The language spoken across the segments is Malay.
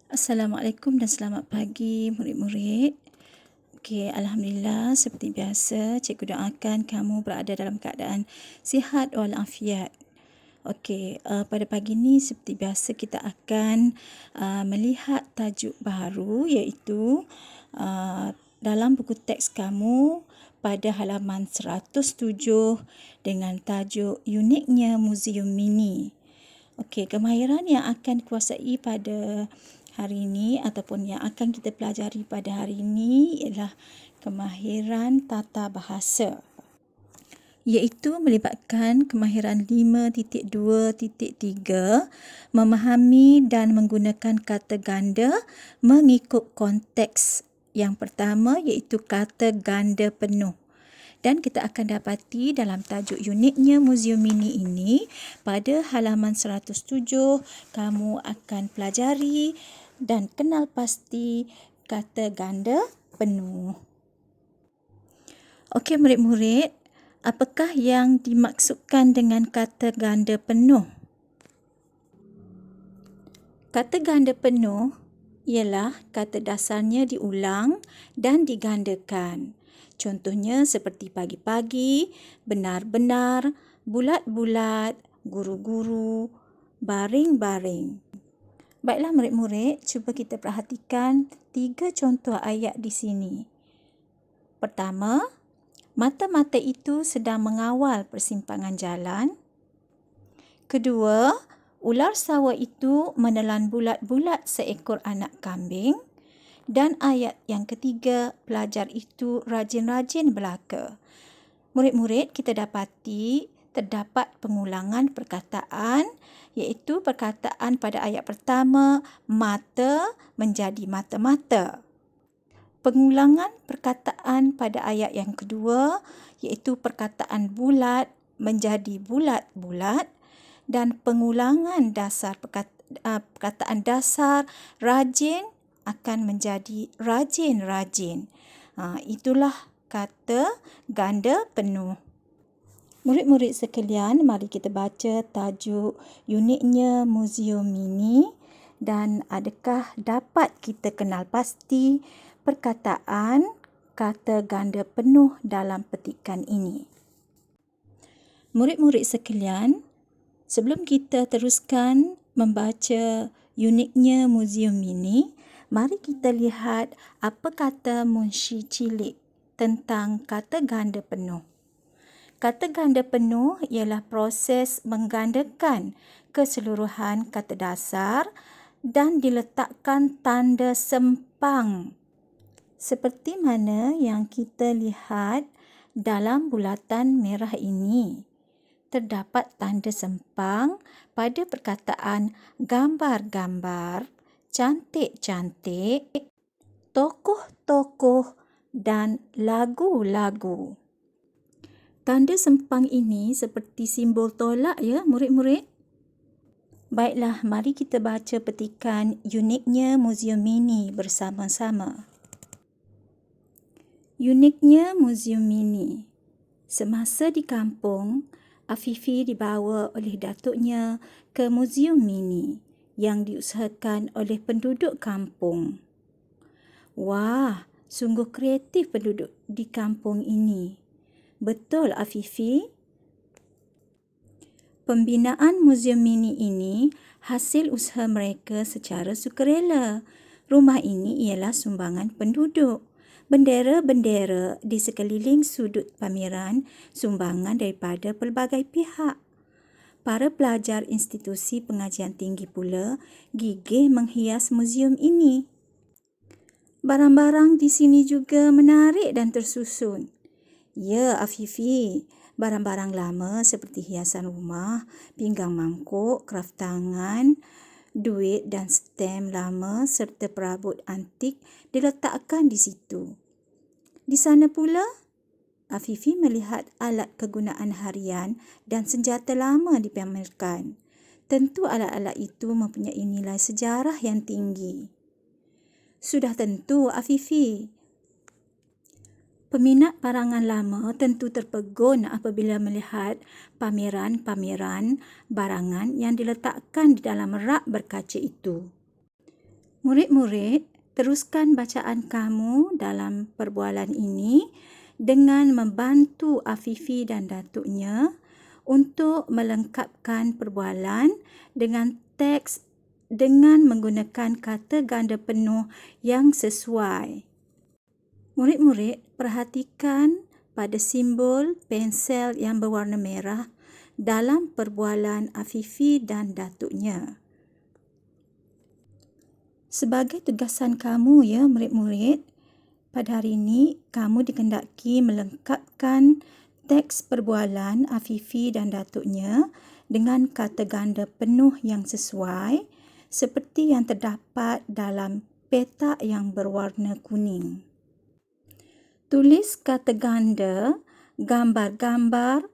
Assalamualaikum dan selamat pagi murid-murid. Okey, Alhamdulillah seperti biasa cikgu doakan kamu berada dalam keadaan sihat walafiat. Okey, pada pagi ini seperti biasa kita akan melihat tajuk baru iaitu dalam buku teks kamu pada halaman 107 dengan tajuk Uniknya Muzium Mini. Okey, kemahiran yang akan dikuasai pada hari ini ataupun yang akan kita pelajari pada hari ini ialah kemahiran tata bahasa, iaitu melibatkan kemahiran 5.2.3 memahami dan menggunakan kata ganda mengikut konteks. Yang pertama iaitu kata ganda penuh. Dan kita akan dapati dalam tajuk Uniknya Muzium Mini ini pada halaman 107 kamu akan pelajari dan kenal pasti kata ganda penuh. Okey murid-murid, apakah yang dimaksudkan dengan kata ganda penuh? Kata ganda penuh ialah kata dasarnya diulang dan digandakan. Contohnya seperti pagi-pagi, benar-benar, bulat-bulat, guru-guru, baring-baring. Baiklah murid-murid, cuba kita perhatikan 3 contoh ayat di sini. Pertama, mata-mata itu sedang mengawal persimpangan jalan. Kedua, ular sawah itu menelan bulat-bulat seekor anak kambing. Dan ayat yang ketiga, pelajar itu rajin-rajin belaka. Murid-murid, kita dapati terdapat pengulangan perkataan, iaitu perkataan pada ayat pertama, mata menjadi mata-mata. Pengulangan perkataan pada ayat yang kedua, iaitu perkataan bulat menjadi bulat-bulat. Dan pengulangan dasar perkataan dasar rajin akan menjadi rajin-rajin. Itulah kata ganda penuh. Murid-murid sekalian, mari kita baca tajuk Uniknya Muzium Mini dan adakah dapat kita kenal pasti perkataan kata ganda penuh dalam petikan ini. Murid-murid sekalian, sebelum kita teruskan membaca Uniknya Muzium Mini, mari kita lihat apa kata Munshi Cilik tentang kata ganda penuh. Kata ganda penuh ialah proses menggandakan keseluruhan kata dasar dan diletakkan tanda sempang. Seperti mana yang kita lihat dalam bulatan merah ini. Terdapat tanda sempang pada perkataan gambar-gambar, cantik-cantik, tokoh-tokoh dan lagu-lagu. Tanda sempang ini seperti simbol tolak ya murid-murid. Baiklah, mari kita baca petikan Uniknya Muzium Mini bersama-sama. Uniknya Muzium Mini. Semasa di kampung, Afifi dibawa oleh datuknya ke Muzium Mini yang diusahakan oleh penduduk kampung. Wah, sungguh kreatif penduduk di kampung ini. Betul Afifi? Pembinaan Muzium Mini ini hasil usaha mereka secara sukarela. Rumah ini ialah sumbangan penduduk. Bendera-bendera di sekeliling sudut pameran sumbangan daripada pelbagai pihak. Para pelajar institusi pengajian tinggi pula gigih menghias muzium ini. Barang-barang di sini juga menarik dan tersusun. Ya, Afifi, barang-barang lama seperti hiasan rumah, pinggang mangkuk, kraf tangan, duit dan stem lama serta perabot antik diletakkan di situ. Di sana pula, Afifi melihat alat kegunaan harian dan senjata lama dipamerkan. Tentu alat-alat itu mempunyai nilai sejarah yang tinggi. Sudah tentu Afifi. Peminat barangan lama tentu terpegun apabila melihat pameran-pameran barangan yang diletakkan di dalam rak berkaca itu. Murid-murid, teruskan bacaan kamu dalam perbualan ini dengan membantu Afifi dan datuknya untuk melengkapkan perbualan dengan teks dengan menggunakan kata ganda penuh yang sesuai. Murid-murid, perhatikan pada simbol pensel yang berwarna merah dalam perbualan Afifi dan datuknya. Sebagai tugasan kamu ya murid-murid, pada hari ini kamu dikendaki melengkapkan teks perbualan Afifi dan datuknya dengan kata ganda penuh yang sesuai seperti yang terdapat dalam petak yang berwarna kuning. Tulis kata ganda, gambar-gambar,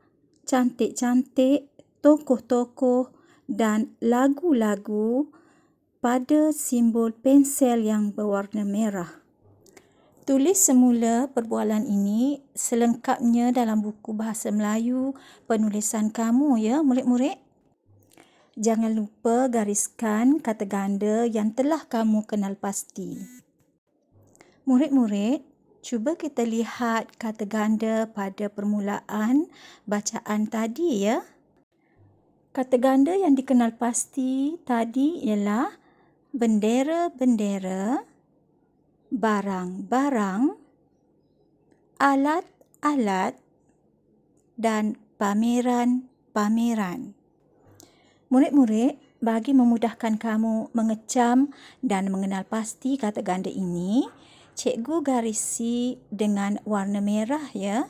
cantik-cantik, tokoh-tokoh dan lagu-lagu pada simbol pensel yang berwarna merah. Tulis semula perbualan ini selengkapnya dalam buku Bahasa Melayu penulisan kamu ya murid-murid. Jangan lupa gariskan kata ganda yang telah kamu kenal pasti. Murid-murid, cuba kita lihat kata ganda pada permulaan bacaan tadi ya. Kata ganda yang dikenal pasti tadi ialah bendera-bendera, barang-barang, alat-alat dan pameran-pameran. Murid-murid, bagi memudahkan kamu mengecam dan mengenal pasti kata ganda ini, cikgu garisi dengan warna merah ya.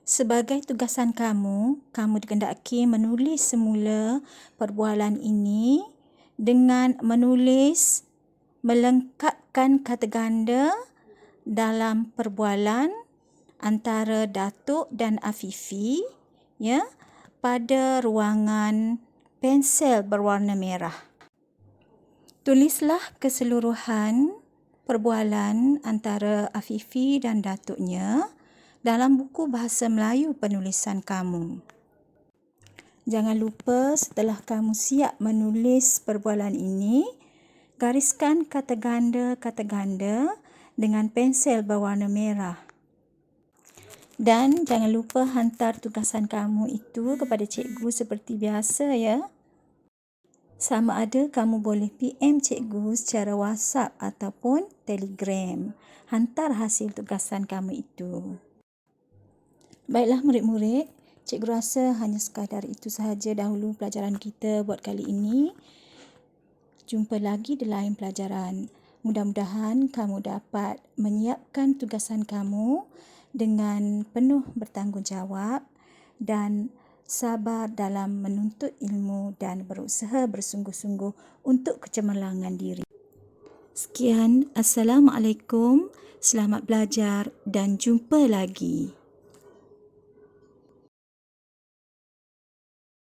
Sebagai tugasan kamu dikendaki menulis semula perbualan ini dengan menulis melengkapkan kata ganda dalam perbualan antara Datuk dan Afifi ya pada ruangan pensel berwarna merah. Tulislah keseluruhan perbualan antara Afifi dan datuknya dalam buku Bahasa Melayu penulisan kamu. Jangan lupa setelah kamu siap menulis perbualan ini, gariskan kata ganda dengan pensel berwarna merah. Dan jangan lupa hantar tugasan kamu itu kepada cikgu seperti biasa ya. Sama ada kamu boleh PM cikgu secara WhatsApp ataupun Telegram. Hantar hasil tugasan kamu itu. Baiklah murid-murid, cikgu rasa hanya sekadar itu sahaja dahulu pelajaran kita buat kali ini. Jumpa lagi di lain pelajaran. Mudah-mudahan kamu dapat menyiapkan tugasan kamu dengan penuh bertanggungjawab dan sabar dalam menuntut ilmu dan berusaha bersungguh-sungguh untuk kecemerlangan diri. Sekian, Assalamualaikum, selamat belajar dan jumpa lagi.